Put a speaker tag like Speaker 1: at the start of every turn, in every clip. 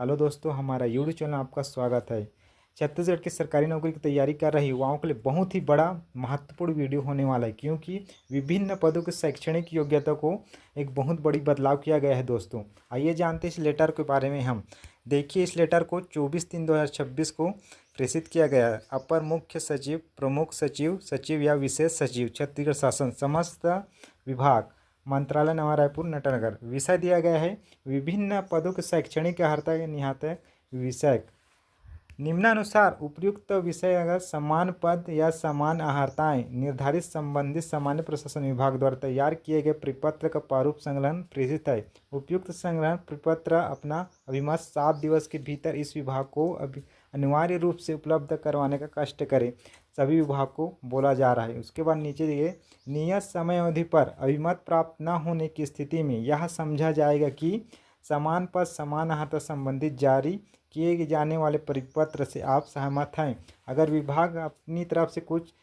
Speaker 1: Hello दोस्तों, हमारा YouTube channel आपका स्वागत है। छत्तीसगढ़ की सरकारी नौकरी की तैयारी कर रहे युवाओं के लिए बहुत ही बड़ा महत्वपूर्ण वीडियो होने वाला है, क्योंकि विभिन्न पदों की शैक्षणिक योग्यता को एक बहुत बड़ी बदलाव किया गया है। दोस्तों आइए जानते हैं इस लेटर के बारे में। हम देखिए, इस लेटर को 24/3/2026 को प्रेषित किया गया है। अपर मुख्य सचिव, प्रमुख सचिव, सचिव या विशेष सचिव, छत्तीसगढ़ शासन, समस्त विभाग, मंत्रालय, नवा रायपुर, नटनगर। विषय दिया गया है विभिन्न पदों के शैक्षणिक अर्हता निहित विषय। निम्नानुसार उपयुक्त विषय अगर समान पद या समान अर्हताएं निर्धारित संबंधित सामान्य प्रशासन विभाग द्वारा तैयार किए गए प्रपत्र का प्रारूप संग्रहण प्रेषित है। उपयुक्त संग्रहण प्रपत्र अपना अभिमत 7 दिवस के भीतर इस विभाग को अनिवार्य रूप से उपलब्ध करवाने का कष्ट करें। सभी विभाग को बोला जा रहा है। उसके बाद नीचे दिए नियत समय अवधि पर अभिमत प्राप्त न होने की स्थिति में यह समझा जाएगा कि समान पद समान अर्हता संबंधित जारी किए जाने वाले परिपत्र से आप सहमत हैं। अगर विभाग अपनी तरफ से कुछ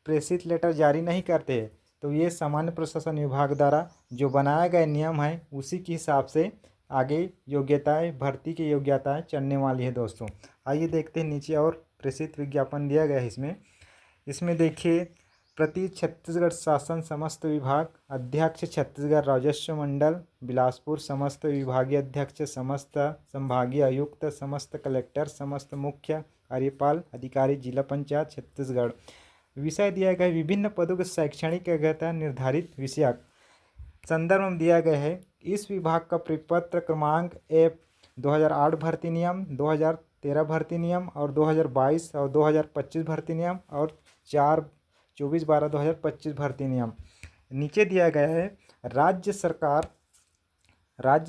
Speaker 1: प्रेषित लेटर जारी नहीं करते हैं तो ये सामान्य प्रशासन विभाग द्वारा जो बनाया गया नियम है उसी के हिसाब से आगे योग्यताएं, भर्ती की योग्यताएं चलने वाली है। दोस्तों आइए देखते हैं नीचे और प्रेषित विज्ञापन दिया गया है। इसमें देखिए, प्रति छत्तीसगढ़ शासन समस्त विभाग अध्यक्ष, छत्तीसगढ़ राजस्व मंडल बिलासपुर, समस्त विभागीय अध्यक्ष, समस्त संभागीय आयुक्त, समस्त कलेक्टर, समस्त मुख्य कार्यपाल अधिकारी, जिला पंचायत छत्तीसगढ़। विषय दिया गया है विभिन्न पदों के शैक्षणिक योग्यता निर्धारित विषयक। संदर्भ में दिया गया है इस विभाग का प्रपत्र क्रमांक एफ 2008 भर्ती नियम, 2013 भर्ती नियम और 2022 और 2025 भर्ती नियम और 24/12/2025 भर्ती नियम। नीचे दिया गया है राज्य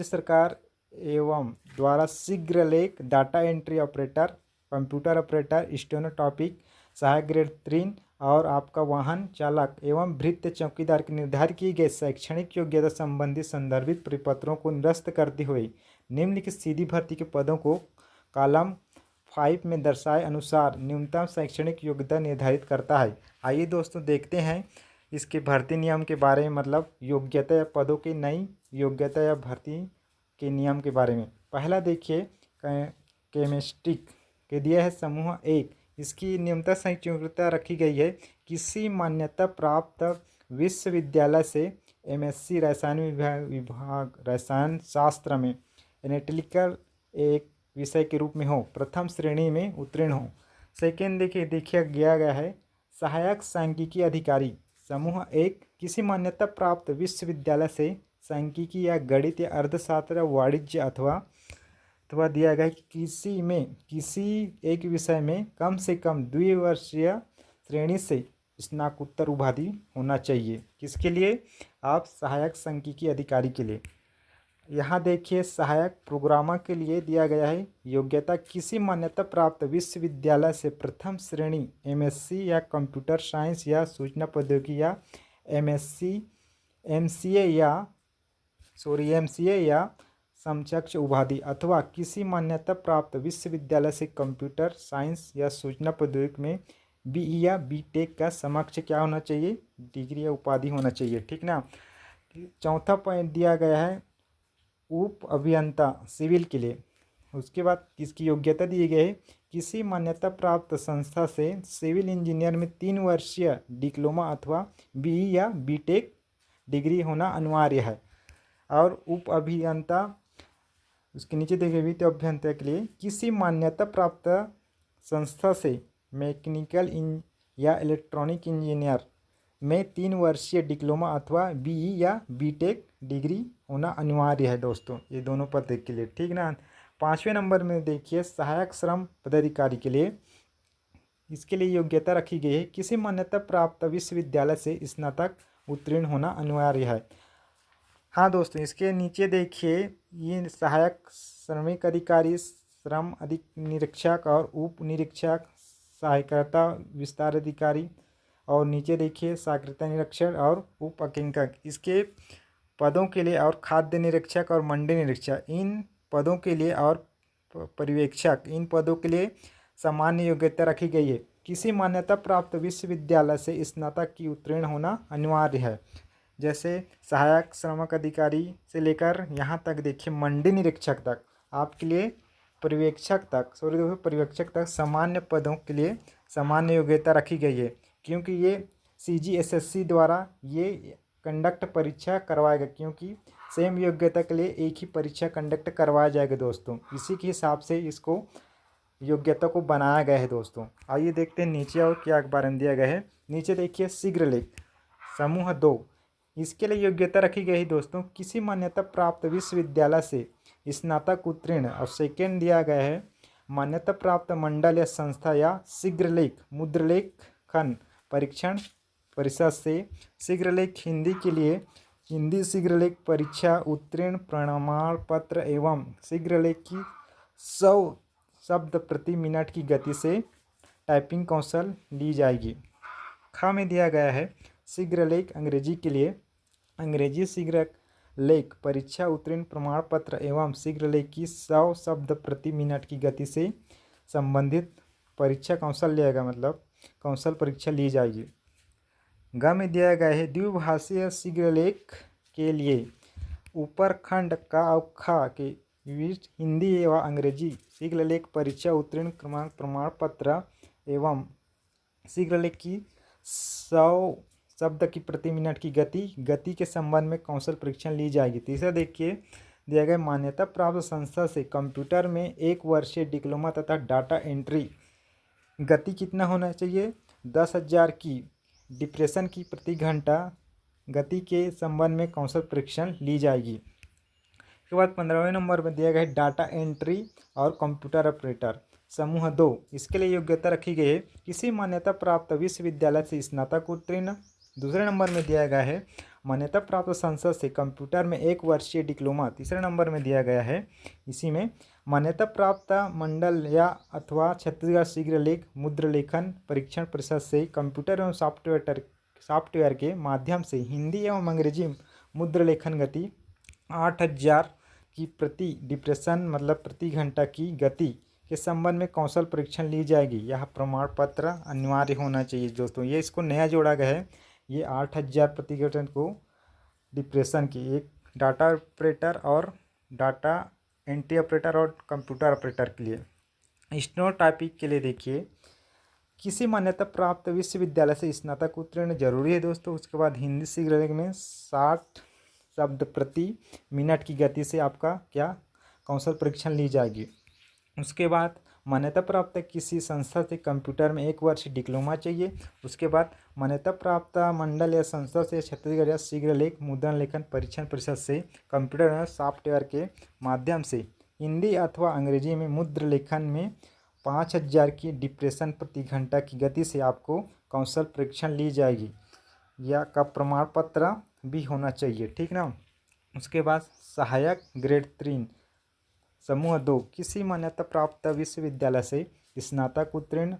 Speaker 1: सरकार एवं द्वारा शीघ्र लेख, data entry operator, computer operator, stenotypist, सहायक ग्रेड 3 और आपका वाहन चालक एवं भृत्य चौकीदार के निर्धारित की गई शैक्षणिक योग्यता संबंधी संदर्भित परिपत्रों को निरस्त करते हुए निम्नलिखित सीधी भर्ती के पदों को कॉलम 5 में दर्शाए अनुसार न्यूनतम शैक्षणिक योग्यता निर्धारित करता है। आइए दोस्तों देखते हैं इसके भर्ती नियम के बारे में, मतलब योग्यता या पदों की नई योग्यता या भर्ती के नियम के बारे में। पहला देखिए, केमिस्ट्रिक के दिया है समूह 1। इसकी न्यूनतम शैक्षणिक योग्यता रखी गई है किसी मान्यता प्राप्त विश्वविद्यालय से MSc रसायन विभाग रसायन शास्त्र में एनालिटिकल एक विषय के रूप में हो, प्रथम श्रेणी में उत्तीर्ण हो। सेकेंड देखिए गया है सहायक सांख्यिकी अधिकारी समूह 1 किसी मान्यता प्राप्त विश्वविद्यालय से सांख्यिकी या गणित या अर्थशास्त्र या वाणिज्य अथवा दिया गया कि किसी एक विषय में कम से कम द्विवर्षीय श्रेणी से स्नातकोत्तर उपाधि होना चाहिए। किसके लिए? आप सहायक सांख्यिकी अधिकारी के लिए। यहाँ देखिए, सहायक प्रोग्रामर के लिए दिया गया है योग्यता किसी मान्यता प्राप्त विश्वविद्यालय से प्रथम श्रेणी MSc या कंप्यूटर साइंस या सूचना प्रौद्योगिकी या MCA या समकक्ष उपाधि अथवा किसी मान्यता प्राप्त विश्वविद्यालय से कंप्यूटर साइंस या सूचना प्रौद्योगिकी में BE या BTech का समकक्ष क्या होना चाहिए? डिग्री या उपाधि होना चाहिए। ठीक ना। चौथा पॉइंट दिया गया है उप अभियंता सिविल के लिए। उसके बाद किसकी योग्यता दी गई है? किसी मान्यता प्राप्त संस्था से सिविल इंजीनियर में 3 वर्षीय डिप्लोमा अथवा BE या BTech डिग्री होना अनिवार्य है। और उप अभियंता, उसके नीचे देखिए वित्त अभियंता के लिए किसी मान्यता प्राप्त संस्था से मैकेनिकल या इलेक्ट्रॉनिक इंजीनियर में 3 वर्षीय डिप्लोमा अथवा BE या BTech डिग्री होना अनिवार्य है। दोस्तों ये दोनों पद के लिए। ठीक ना। 5वें नंबर में देखिए सहायक श्रम पदाधिकारी के लिए। इसके लिए योग्यता रखी गई है किसी मान्यता प्राप्त विश्वविद्यालय से स्नातक उत्तीर्ण होना अनिवार्य है। हाँ दोस्तों, इसके नीचे देखिए ये सहायक श्रमिक अधिकारी, श्रम अधिक निरीक्षक और उप निरीक्षक, सहायकता विस्तार अधिकारी और नीचे देखिए साक्षरता निरीक्षक और उप अंकेक्षक इसके पदों के लिए, और खाद्य निरीक्षक और मंडी निरीक्षक इन पदों के लिए, और पर्यवेक्षक इन पदों के लिए सामान्य योग्यता रखी गई है किसी मान्यता प्राप्त विश्वविद्यालय से स्नातक की उत्तीर्ण होना अनिवार्य है। जैसे सहायक श्रमिक अधिकारी से लेकर यहाँ तक देखिए मंडी निरीक्षक तक आपके लिए पर्यवेक्षक तक सामान्य पदों के लिए सामान्य योग्यता रखी गई है, क्योंकि ये CGSSC द्वारा ये कंडक्ट परीक्षा करवाएगा, क्योंकि सेम योग्यता के लिए एक ही परीक्षा कंडक्ट करवाया जाएगा दोस्तों। इसी के हिसाब से इसको योग्यता को बनाया गया है दोस्तों। आइए देखते हैं नीचे और क्या बारे में दिया गया है। नीचे देखिए शीघ्र लेख समूह 2, इसके लिए योग्यता रखी गई है दोस्तों। किसी मान्यता प्राप्त विश्वविद्यालय से स्नातक उत्तीर्ण, और सेकेंड दिया गया है मान्यता प्राप्त मंडल या संस्था या शीघ्रलेख मुद्रलेखन परीक्षण परिषद से शीघ्रलेख हिंदी के लिए हिंदी शीघ्रलेख परीक्षा उत्तीर्ण प्रमाण पत्र एवं शीघ्रलेख की 100 शब्द प्रति मिनट की गति से टाइपिंग कौशल ली जाएगी। ख में दिया गया है शीघ्रलेख अंग्रेजी के लिए अंग्रेजी शीघ्रलेख परीक्षा उत्तीर्ण प्रमाण पत्र एवं शीघ्रलेख की 100 शब्द प्रति मिनट की गति से संबंधित परीक्षा कौशल लिएगा, मतलब कौशल परीक्षा ली जाएगी। ग में दिया गया है द्विभाषीय शीघ्रलेख के लिए ऊपर खंड का और ख के बीच हिंदी एवं अंग्रेजी शीघ्रलेख परीक्षा उत्तीर्ण क्रमांक प्रमाण पत्र एवं शीघ्रलेख की 100 शब्द की प्रति मिनट की गति के संबंध में कौशल परीक्षण ली जाएगी। तीसरा देखिए दिया गया मान्यता प्राप्त संस्था से कंप्यूटर में 1 वर्षीय डिप्लोमा तथा डाटा एंट्री गति कितना होना चाहिए 10,000 की डिप्रेशन की प्रति घंटा गति के संबंध में कौशल परीक्षण ली जाएगी। उसके बाद 15वें नंबर में दिया गया है डाटा एंट्री और कंप्यूटर ऑपरेटर समूह 2, इसके लिए योग्यता रखी गई है किसी मान्यता प्राप्त विश्वविद्यालय से स्नातक उत्तीर्ण। दूसरे नंबर में दिया गया है मान्यता प्राप्त संस्था से कंप्यूटर में 1 वर्षीय डिप्लोमा। तीसरे नंबर में दिया गया है इसी में मान्यता प्राप्त मंडल या अथवा छत्तीसगढ़ शीघ्रलेख मुद्रलेखन परीक्षण परिषद से कंप्यूटर एवं सॉफ्टवेयर के माध्यम से हिंदी एवं अंग्रेजी मुद्रलेखन गति 8,000 की प्रति डिप्रेशन मतलब प्रति घंटा की गति के संबंध में कौशल परीक्षण ली जाएगी। यह प्रमाण पत्र अनिवार्य होना चाहिए दोस्तों। ये इसको नया जोड़ा गया है, ये 8,000 प्रति घंटा को डिप्रेशन की एक डाटा ऑपरेटर और डाटा एंट्री ऑपरेटर और कंप्यूटर ऑपरेटर के लिए। स्टेनोटाइपिंग के लिए देखिए किसी मान्यता प्राप्त विश्वविद्यालय से स्नातक उत्तीर्ण जरूरी है दोस्तों। उसके बाद हिंदी शीघ्रलेख में 60 शब्द प्रति मिनट की गति से आपका क्या कौशल परीक्षण ली जाएगी। उसके बाद मान्यता प्राप्त किसी संस्था से कंप्यूटर में 1 वर्ष डिप्लोमा चाहिए। उसके बाद मान्यता प्राप्त मंडल या संस्था से छत्तीसगढ़ या शीघ्रलेख मुद्रण लेखन परीक्षण परिषद से कंप्यूटर या सॉफ्टवेयर के माध्यम से हिंदी अथवा अंग्रेजी में मुद्र लेखन में 5,000 की डिप्रेशन प्रति घंटा की गति से आपको कौशल परीक्षण ली जाएगी। या का प्रमाण पत्र भी होना चाहिए, ठीक ना। उसके बाद सहायक ग्रेड 3 समूह 2 किसी मान्यता प्राप्त विश्वविद्यालय से स्नातक उत्तीर्ण।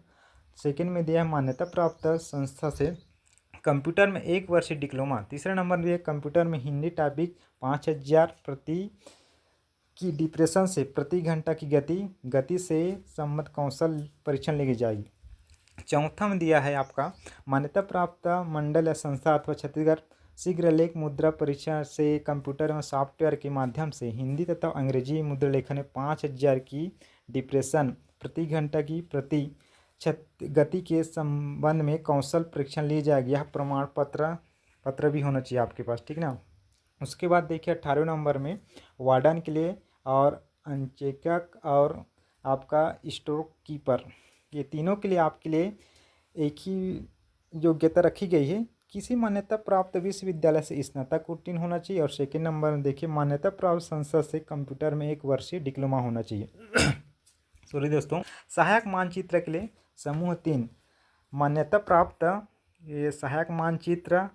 Speaker 1: सेकंड में दिया है मान्यता प्राप्त संस्था से कंप्यूटर में 1 वर्ष डिप्लोमा। तीसरा नंबर दिया कंप्यूटर में हिंदी टाइपिंग 5,000 प्रति की डिप्रेशन से प्रति घंटा की गति से संबद्ध कौशल परीक्षण ली जाएगी। चौथा में दिया है आपका मान्यता प्राप्त मंडल या संस्था अथवा छत्तीसगढ़ शीघ्रलेख मुद्रा परीक्षा से कंप्यूटर एवं सॉफ्टवेयर के माध्यम से हिंदी तथा अंग्रेजी मुद्रा लेखन में 5,000 की डिप्रेशन प्रति घंटा की गति के संबंध में कौशल परीक्षण ली जाएगी। यह प्रमाण पत्र भी होना चाहिए आपके पास, ठीक ना। उसके बाद देखिए 18वें नंबर में वार्डन के लिए और अंचेकक और आपका स्टोर कीपर, ये तीनों के लिए आपके लिए एक ही योग्यता रखी गई है। किसी मान्यता प्राप्त विश्वविद्यालय से स्नातक उत्तीर्ण होना चाहिए। और सेकेंड नंबर में देखिए मान्यता प्राप्त संस्था से कंप्यूटर में 1 वर्षीय डिप्लोमा होना चाहिए। सॉरी दोस्तों। सहायक मानचित्र के लिए समूह 3 मान्यता प्राप्त, ये सहायक मानचित्र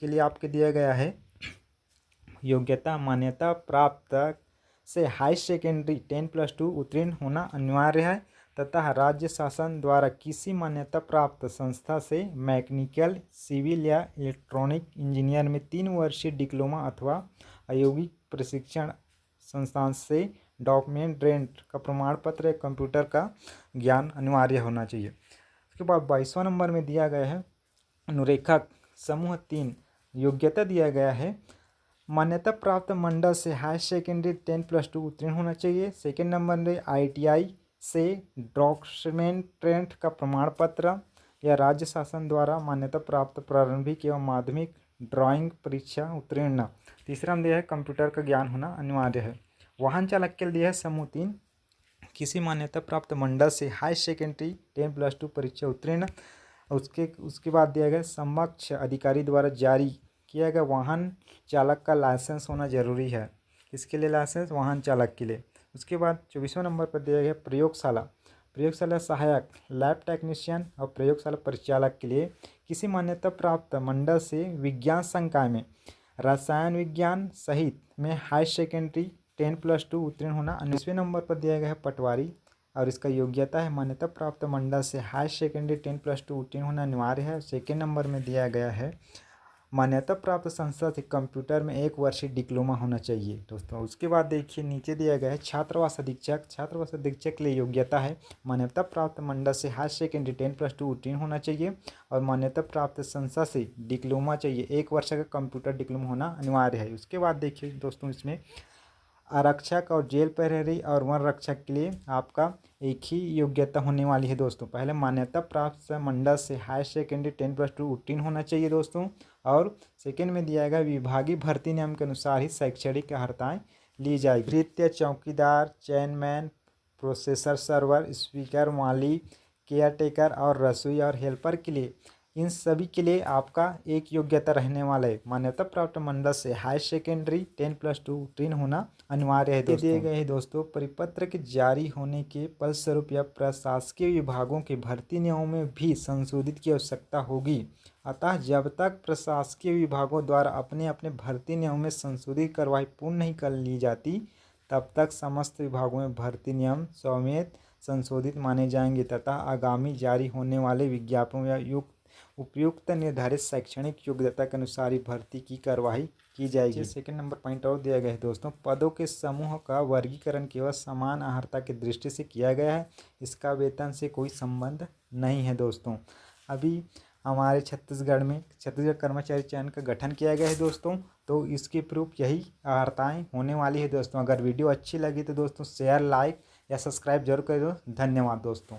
Speaker 1: के लिए आपके दिया गया है योग्यता मान्यता प्राप्त से हाई सेकेंडरी 10+2 उत्तीर्ण होना अनिवार्य है तथा राज्य शासन द्वारा किसी मान्यता प्राप्त संस्था से मैकेनिकल, सिविल या इलेक्ट्रॉनिक इंजीनियर में 3 वर्षीय डिप्लोमा अथवा औद्योगिक प्रशिक्षण संस्थान से डॉक्यूमेंट रेंट का प्रमाण पत्र या कंप्यूटर का ज्ञान अनिवार्य होना चाहिए। उसके बाद 22वां नंबर में दिया गया है अनुरेखक समूह 3 योग्यता दिया गया है मान्यता प्राप्त मंडल से हायर सेकेंडरी 10+2 उत्तीर्ण होना चाहिए। सेकेंड नंबर में ITI से डॉक्यूमेंट का प्रमाण पत्र या राज्य शासन द्वारा मान्यता प्राप्त प्रारंभिक एवं माध्यमिक ड्राइंग परीक्षा उत्तीर्ण। तीसरा में दिया है कंप्यूटर का ज्ञान होना अनिवार्य है। वाहन चालक के लिए दिया है समूह 3, किसी मान्यता प्राप्त मंडल से हाई सेकेंडरी 10+2 परीक्षा उत्तीर्ण। उसके बाद दिया गया समक्ष अधिकारी द्वारा जारी किया गया वाहन चालक का लाइसेंस होना जरूरी है। किसके लिए लाइसेंस? वाहन चालक के लिए। उसके बाद 24वें नंबर पर दिया गया प्रयोगशाला सहायक, लैब टेक्नीशियन और प्रयोगशाला परिचालक के लिए किसी मान्यता प्राप्त मंडल से विज्ञान संकाय में रसायन विज्ञान सहित में हाई सेकेंडरी 10+2 उत्तीर्ण होना। 19वें नंबर पर दिया गया है पटवारी और इसका योग्यता है मान्यता प्राप्त मंडल से हाई सेकेंडरी 10+2 उत्तीर्ण होना अनिवार्य है। सेकेंड नंबर में दिया गया है मान्यता प्राप्त संस्था से कंप्यूटर में 1 वर्षीय डिप्लोमा होना चाहिए दोस्तों। उसके बाद देखिए नीचे दिया गया है छात्रावास अधीक्षक के लिए योग्यता है मान्यता प्राप्त मंडल से हाई सेकेंडरी 10+2 उत्तीर्ण होना चाहिए और मान्यता प्राप्त संस्था से डिप्लोमा चाहिए, 1 वर्ष का कंप्यूटर डिप्लोमा होना अनिवार्य है। उसके बाद देखिए दोस्तों इसमें आरक्षक और जेल प्रहरी और वन रक्षक के लिए आपका एक ही योग्यता होने वाली है दोस्तों। पहले मान्यता प्राप्त मंडल से हाई सेकेंडरी 10+2 उत्तीर्ण होना चाहिए दोस्तों और सेकेंड में दिया गया विभागीय भर्ती नियम के अनुसार ही शैक्षणिक अर्हताएँ ली जाएगी। तृतीय चौकीदार, चेयरमैन, प्रोसेसर सर्वर, स्पीकर, माली, केयरटेकर और रसोई और हेल्पर के लिए, इन सभी के लिए आपका एक योग्यता रहने वाला है मान्यता प्राप्त मंडल से हाई सेकेंडरी 10+2 उत्तीर्ण होना अनिवार्य है दोस्तों। दिए गए हैं दोस्तों परिपत्र के जारी होने के फलस्वरूप या प्रशासकीय विभागों के भर्ती नियमों में भी संशोधित की आवश्यकता होगी। अतः जब तक प्रशासकीय विभागों द्वारा अपने अपने भर्ती नियमों में संशोधित कार्रवाई पूर्ण नहीं कर ली जाती तब तक समस्त विभागों में भर्ती नियम समेत संशोधित माने जाएंगे तथा आगामी जारी होने वाले विज्ञापनों या उपयुक्त निर्धारित शैक्षणिक योग्यता के अनुसार ही भर्ती की कार्यवाही की जाएगी। सेकंड नंबर पॉइंट और दिया गया है दोस्तों पदों के समूह का वर्गीकरण केवल समान अर्हता की दृष्टि से किया गया है, इसका वेतन से कोई संबंध नहीं है दोस्तों। अभी हमारे छत्तीसगढ़ कर्मचारी चयन का गठन किया गया है दोस्तों, तो इसकी प्रूफ यही अर्हताएँ होने वाली है दोस्तों। अगर वीडियो अच्छी लगी तो दोस्तों शेयर, लाइक या सब्सक्राइब जरूर कर दो। धन्यवाद दोस्तों।